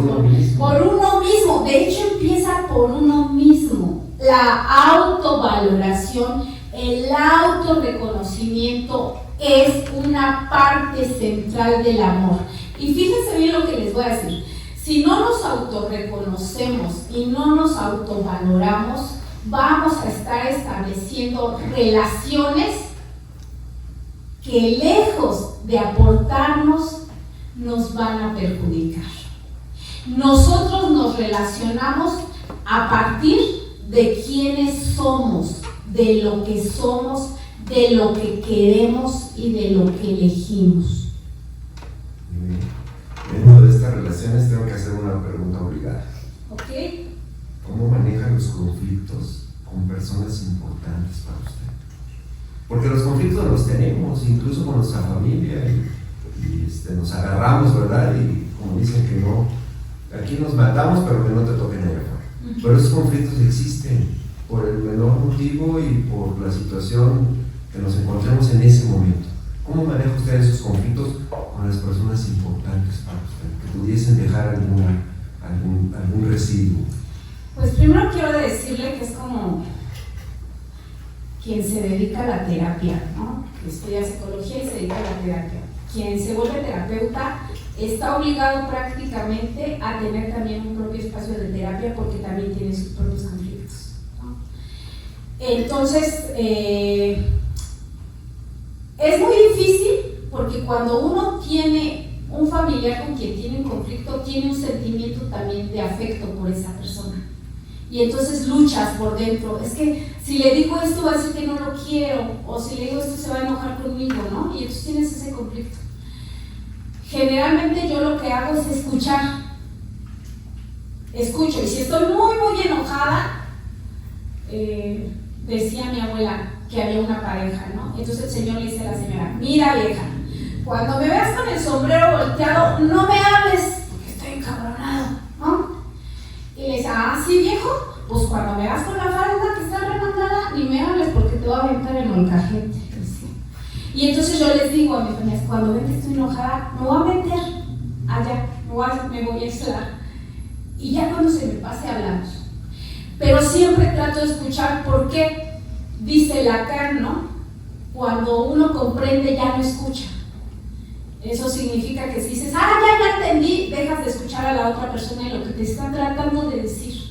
por uno mismo. De hecho, empieza por uno mismo. La autovaloración, el autorreconocimiento es una parte central del amor. Y fíjense bien lo que les voy a decir. Si no nos autorreconocemos y no nos autovaloramos, vamos a estar estableciendo relaciones que lejos de aportarnos nos van a perjudicar. Nosotros nos relacionamos a partir de quiénes somos, de lo que somos, de lo que queremos y de lo que elegimos. Dentro de estas relaciones tengo que hacer una pregunta obligada. ¿Ok? ¿Cómo manejan los conflictos con personas importantes para usted? Porque los conflictos los tenemos, incluso con nuestra familia, y nos agarramos, ¿verdad? Y como dicen que no, aquí nos matamos, pero que no te toquen allá afuera. Pero esos conflictos existen por el menor motivo y por la situación que nos encontremos en ese momento. ¿Cómo maneja usted esos conflictos con las personas importantes para usted, que pudiesen dejar algún residuo? Pues primero quiero decirle que es como quien se dedica a la terapia, ¿no? Que estudia psicología y se dedica a la terapia. Quien se vuelve terapeuta está obligado prácticamente a tener también un propio espacio de terapia porque también tiene sus propios conflictos, ¿no? Entonces, es muy difícil porque cuando uno tiene un familiar con quien tiene un conflicto, tiene un sentimiento también de afecto por esa persona. Y entonces luchas por dentro. Es que si le digo esto va a decir que no lo quiero, o si le digo esto se va a enojar conmigo, ¿no? Y entonces tienes ese conflicto. Generalmente yo lo que hago es escuchar. Escucho, y si estoy muy enojada, decía mi abuela que había una pareja, ¿no? Entonces el señor le dice a la señora: mira, vieja, cuando me veas con el sombrero volteado, no me hables, porque estoy encabronado, ¿no? Y le dice: ah, sí, viejo, pues cuando me veas con la falda que está remangada, ni me hables porque te voy a aventar el molcajete. Y entonces yo les digo a mis amigas: cuando ven que estoy enojada, me voy a meter allá, me voy a aislar. Y ya cuando se me pase hablamos. Pero siempre trato de escuchar, porque dice Lacan, ¿no? Cuando uno comprende, ya no escucha. Eso significa que si dices: ah, ya entendí, dejas de escuchar a la otra persona y lo que te está tratando de decir.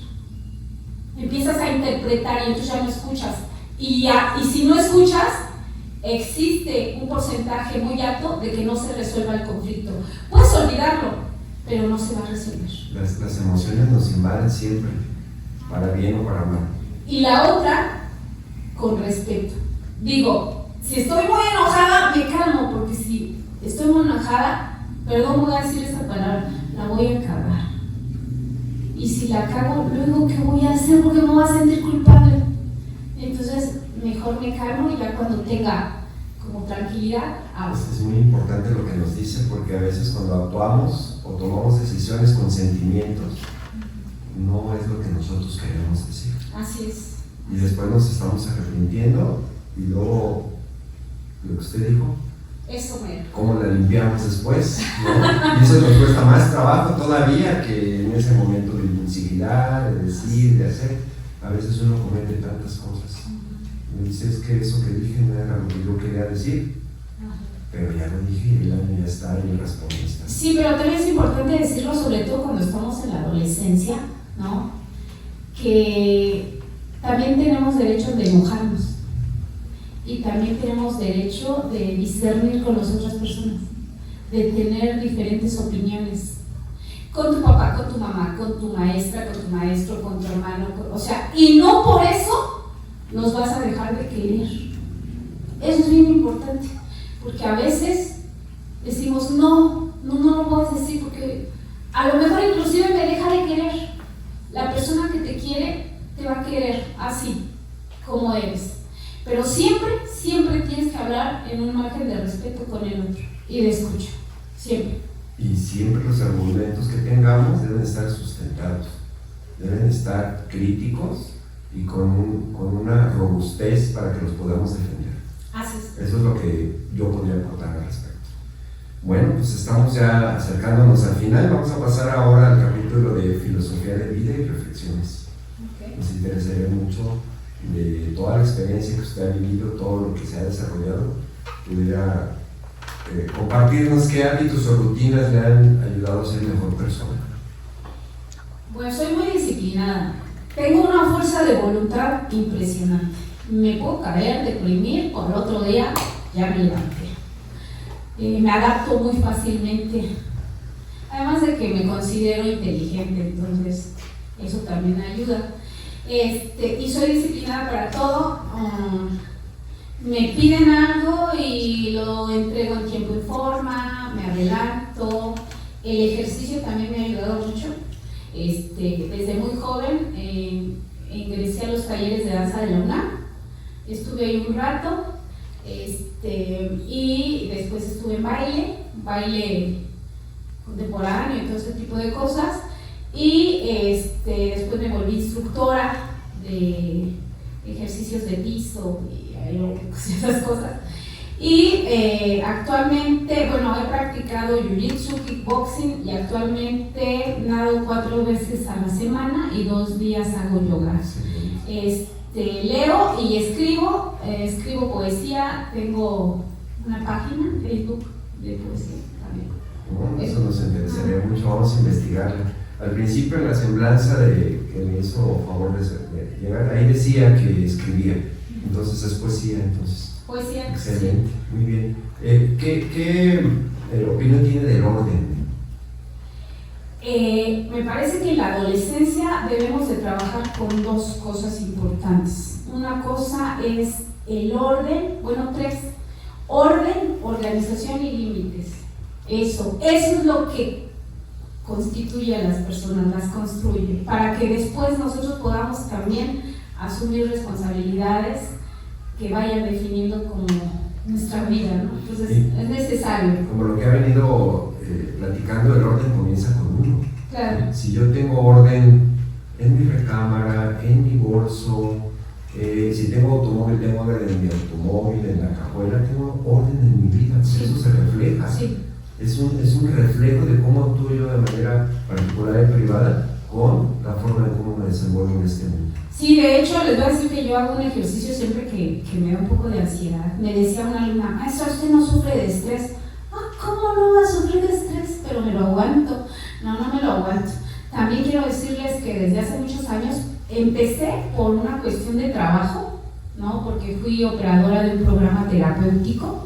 Empiezas a interpretar y entonces ya no escuchas. Y si no escuchas, existe un porcentaje muy alto de que no se resuelva el conflicto. Puedes olvidarlo, pero no se va a resolver. Las emociones nos invaden siempre, para bien o para mal. Y la otra, con respeto. Digo, si estoy muy enojada, me calmo, porque si estoy muy enojada, perdón, voy a decir esta palabra, la voy a cagar. Y si la cago, luego, ¿qué voy a hacer? Porque me voy a sentir culpable. Entonces, mejor me calmo y ya cuando tenga como tranquilidad, hago. Es muy importante lo que nos dice, porque a veces cuando actuamos o tomamos decisiones con sentimientos, no es lo que nosotros queremos decir. Así es. Y después nos estamos arrepintiendo y luego, lo que usted dijo, eso mero. ¿cómo la limpiamos después? ¿No? Y eso nos cuesta más trabajo todavía que en ese momento de impulsividad, de decir, de hacer. A veces uno comete tantas cosas. Me dice: es que eso que dije no era lo que yo quería decir. Pero ya lo dije y el año ya está y respondiste. Sí, pero también es importante decirlo, sobre todo cuando estamos en la adolescencia, ¿no? Que también tenemos derecho de enojarnos y también tenemos derecho de discernir con las otras personas, de tener diferentes opiniones con tu papá, con tu mamá, con tu maestra, con tu maestro, con tu hermano, o sea, y no por eso nos vas a dejar de querer. Eso es bien importante, porque a veces decimos: no lo puedes decir porque A lo mejor inclusive me deja de querer. La persona que te quiere te va a querer así como eres. Pero siempre, siempre tienes que hablar en un margen de respeto con el otro y de escucha, siempre. Y siempre los argumentos que tengamos deben estar sustentados, deben estar críticos y con una robustez para que los podamos defender. Eso es lo que yo podría aportar al respecto. Bueno, pues estamos ya acercándonos al final. Vamos a pasar ahora al capítulo de filosofía de vida y reflexiones. Nos interesaría mucho de toda la experiencia que usted ha vivido, todo lo que se ha desarrollado, pudiera compartirnos qué hábitos o rutinas le han ayudado a ser mejor persona. Bueno, soy muy disciplinada. Tengo una fuerza de voluntad impresionante. Me puedo caer, deprimir, por el otro día ya me levanté. Me adapto muy fácilmente. Además de que me considero inteligente, entonces eso también ayuda. Y soy disciplinada para todo. Me piden algo y lo entrego en tiempo y forma, me adelanto. El ejercicio también me ha ayudado mucho. Desde muy joven ingresé a los talleres de danza de la UNAM, estuve ahí un rato, y después estuve en baile contemporáneo y todo ese tipo de cosas, y después me volví instructora de ejercicios de piso y aeróbicos y esas cosas. Y actualmente, bueno, he practicado jiu-jitsu, kickboxing, y actualmente nado 4 veces a la semana y 2 días hago yoga. Leo y escribo poesía, tengo una página en Facebook de poesía también. Bueno, eso nos interesaría mucho, vamos a investigarla. Al principio, en la semblanza que me hizo favor de llegar, ahí decía que escribía, entonces es poesía, entonces. Poesía. Excelente, sí. Muy bien. ¿Qué opinión tiene del orden? Me parece que en la adolescencia debemos de trabajar con 2 cosas importantes. Una cosa es el orden, bueno, 3: orden, organización y límites. Eso es lo que constituye a las personas, las construye, para que después nosotros podamos también asumir responsabilidades que vayan definiendo como nuestra vida, ¿no? Entonces sí, es necesario. Como lo que ha venido platicando, el orden comienza con uno. Claro. Si yo tengo orden en mi recámara, en mi bolso, si tengo automóvil, tengo orden en mi automóvil, en la cajuela, tengo orden en mi vida, sí. Eso se refleja. Sí. Es un reflejo de cómo actúo yo de manera particular y privada con la forma en cómo me desenvuelvo en este mundo. Sí, de hecho, les voy a decir que yo hago un ejercicio siempre que me da un poco de ansiedad. Me decía una alumna: maestra, ¿usted no sufre de estrés? ¿Cómo no va a sufrir de estrés? Pero me lo aguanto. No me lo aguanto. También quiero decirles que desde hace muchos años empecé por una cuestión de trabajo, ¿no? Porque fui operadora de un programa terapéutico.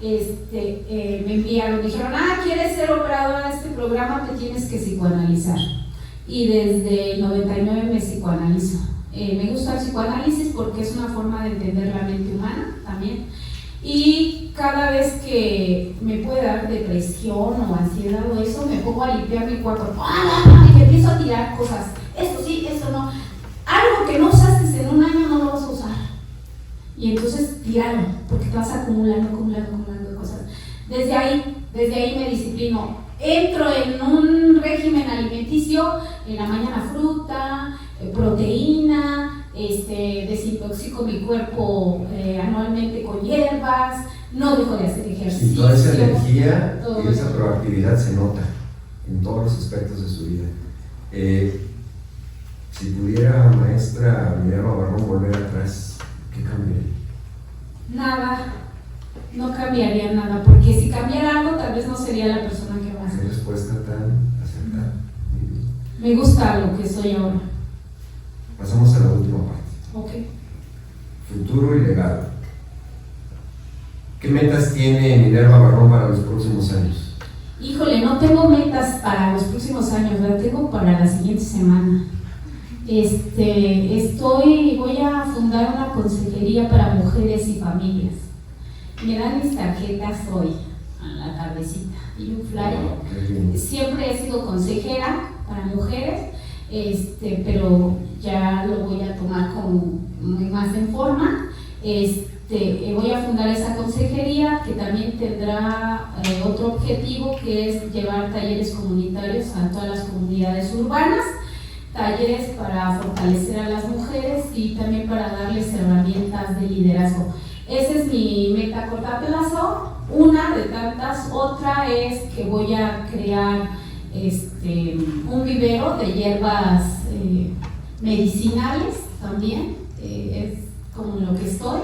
Me enviaron, dijeron: ¿quieres ser operadora de este programa? Te tienes que psicoanalizar. Y desde el 99 me psicoanalizo. Me gusta el psicoanálisis porque es una forma de entender la mente humana también. Y cada vez que me puede dar depresión o ansiedad o eso, me pongo a limpiar mi cuarto y me empiezo a tirar cosas. Esto sí, esto no. Algo que no usaste en un año no lo vas a usar. Y entonces tíralo, porque te vas acumulando cosas. Desde ahí me disciplino. Entro en un régimen alimenticio, en la mañana fruta, proteína, desintoxico mi cuerpo anualmente con hierbas, no dejo de hacer ejercicio. Y toda esa energía y esa proactividad se nota en todos los aspectos de su vida. Si pudiera, maestra Minerva Barrón, volver atrás, ¿qué cambiaría? Nada, no cambiaría nada, porque si cambiara algo tal vez no sería la persona que va a ser. Qué respuesta tan acertada. Me gusta lo que soy ahora. Pasamos a la última parte. Ok. Futuro y legado. ¿Qué metas tiene Minerva Barrón para los próximos años? Híjole, no tengo metas para los próximos años, las tengo para la siguiente semana. Voy a fundar una consejería para mujeres y familias. Me dan mis tarjetas hoy. en la tardecita y un flyer. Okay. Siempre he sido consejera para mujeres, pero ya lo voy a tomar como más en forma. Voy a fundar esa consejería que también tendrá otro objetivo, que es llevar talleres comunitarios a todas las comunidades urbanas, talleres para fortalecer a las mujeres y también para darles herramientas de liderazgo. Esa es mi meta a corto plazo, una de tantas. Otra es que voy a crear un vivero de hierbas medicinales también, es como lo que estoy.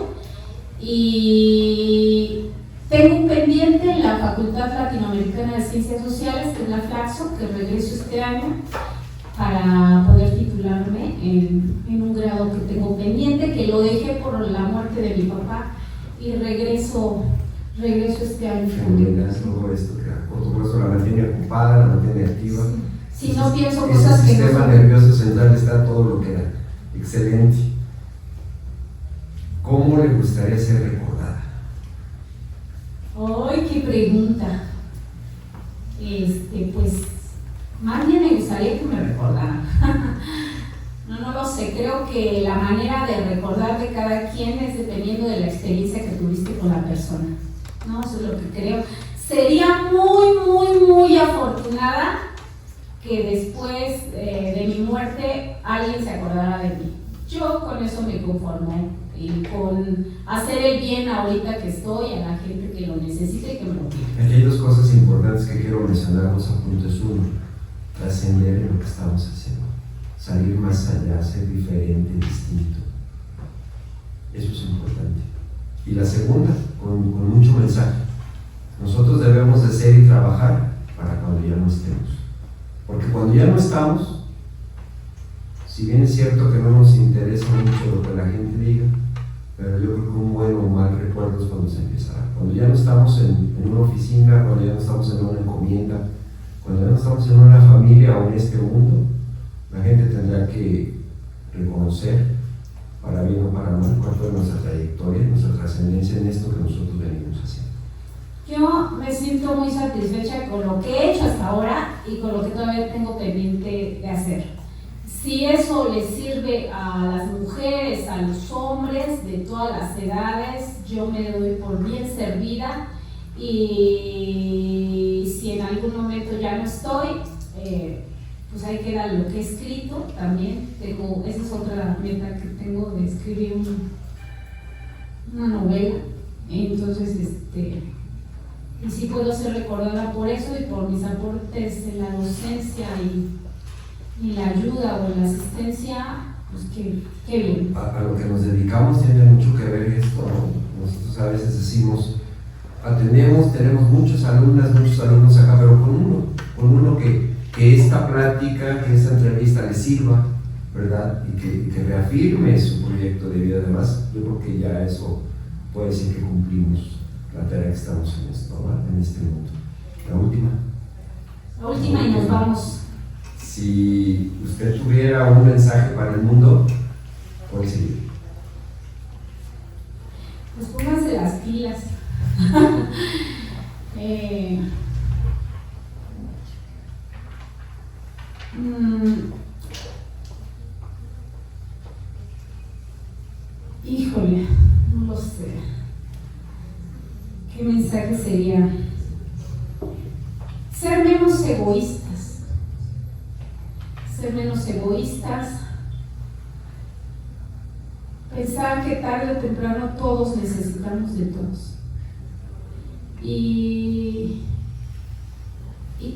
Y tengo un pendiente en la Facultad Latinoamericana de Ciencias Sociales, que es la Flaxo, que regreso este año para poder titularme en un grado que tengo pendiente, que lo dejé por la muerte de mi papá y regreso este año. Todo esto, por eso la mantiene ocupada, la mantiene activa. Sí. Si no pienso cosas que no. El sistema nervioso central está todo lo que da. Excelente. ¿Cómo le gustaría ser recordada? ¡Ay, qué pregunta! Pues más bien me gustaría que me recordaran. No lo sé, creo que la manera de recordar de cada quien es dependiendo de la experiencia que tuviste con la persona. No, eso es lo que creo. Sería muy afortunada que después de mi muerte alguien se acordara de mí. Yo con eso me conformo, y con hacer el bien ahorita que estoy a la gente que lo necesite y que me lo pida. Aquí hay dos cosas importantes que quiero mencionar, dos apuntes. Uno, trascender en lo que estamos haciendo, salir más allá, ser diferente, distinto. Eso es importante. Y la segunda, con mucho mensaje. Nosotros debemos de ser y trabajar para cuando ya no estemos. Porque cuando ya no estamos, si bien es cierto que no nos interesa mucho lo que la gente diga, pero yo creo que un buen o mal recuerdo es cuando se empieza. Cuando ya no estamos en una oficina, cuando ya no estamos en una encomienda, cuando ya no estamos en una familia o en este mundo, la gente tendrá que reconocer, para bien o para mal, cuál fue nuestra trayectoria, nuestra trascendencia en esto que nosotros venimos haciendo. Yo me siento muy satisfecha con lo que he hecho hasta ahora y con lo que todavía tengo pendiente de hacer. Si eso le sirve a las mujeres, a los hombres de todas las edades, yo me doy por bien servida. Y si en algún momento ya no estoy, pues ahí queda lo que he escrito también. Esa es otra meta que tengo, de escribir una novela. Entonces, y sí puedo ser recordada por eso y por mis aportes en la docencia y la ayuda o en la asistencia, pues qué bien. A lo que nos dedicamos tiene mucho que ver esto, ¿no? Nosotros a veces decimos, tenemos muchos alumnos acá, pero con uno que esta plática, que esta entrevista le sirva, ¿verdad? Y que reafirme su proyecto de vida. Además, yo creo que ya eso puede decir que cumplimos la tarea que estamos en esto, ¿verdad? En este mundo. La última Y nos vamos. Si usted tuviera un mensaje para el mundo, ¿cuál sería? Pues pónganse las pilas. Híjole, no lo sé. ¿Qué mensaje sería? Ser menos egoístas. Ser menos egoístas. Pensar que tarde o temprano todos necesitamos de todos. Y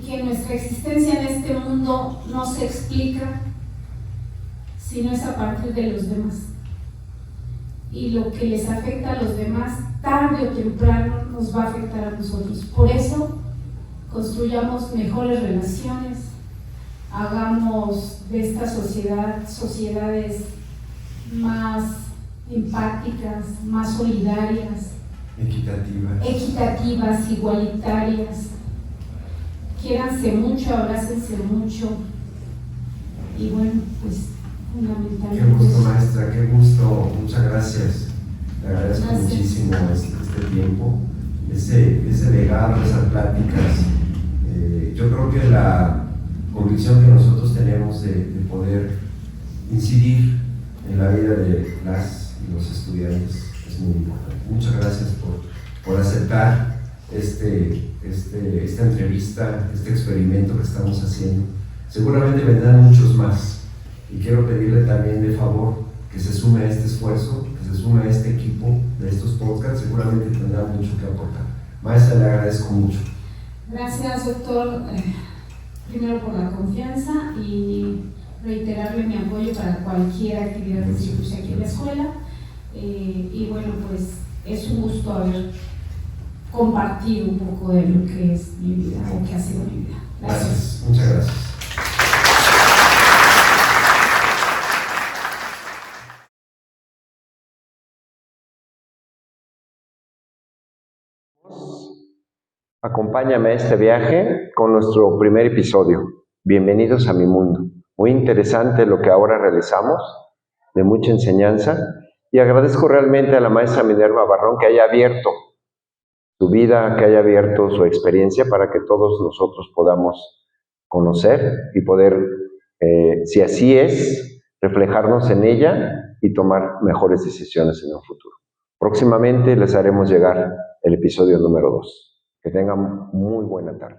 que nuestra existencia en este mundo no se explica sino es a partir de los demás. Y lo que les afecta a los demás, tarde o temprano, nos va a afectar a nosotros. Por eso, construyamos mejores relaciones, hagamos de esta sociedades más empáticas, más solidarias, equitativas, igualitarias. Quiéranse mucho, abrácense mucho. Y bueno, pues fundamentalmente. Qué gusto, maestra, qué gusto, muchas gracias. Le agradezco muchísimo este tiempo, ese legado, esa pláticas. Yo creo que la convicción que nosotros tenemos de poder incidir en la vida de las y los estudiantes es muy importante. Muchas gracias por aceptar esta entrevista, este experimento que estamos haciendo. Seguramente vendrán muchos más y quiero pedirle también de favor que se sume a este esfuerzo, que se sume a este equipo de estos podcasts. Seguramente tendrá mucho que aportar. Maestra, le agradezco mucho. Gracias, doctor, primero por la confianza y reiterarle mi apoyo para cualquier actividad que se use aquí en la escuela. Y bueno, pues es un gusto haber compartido un poco de lo que es mi vida o que ha sido mi vida. Gracias. Muchas gracias. Acompáñame a este viaje con nuestro primer episodio. Bienvenidos a mi mundo. Muy interesante lo que ahora realizamos, de mucha enseñanza, y agradezco realmente a la maestra Minerva Barrón que haya abierto su vida, que haya abierto su experiencia para que todos nosotros podamos conocer y poder, si así es, reflejarnos en ella y tomar mejores decisiones en el futuro. Próximamente les haremos llegar el episodio número 2. Que tengan muy buena tarde.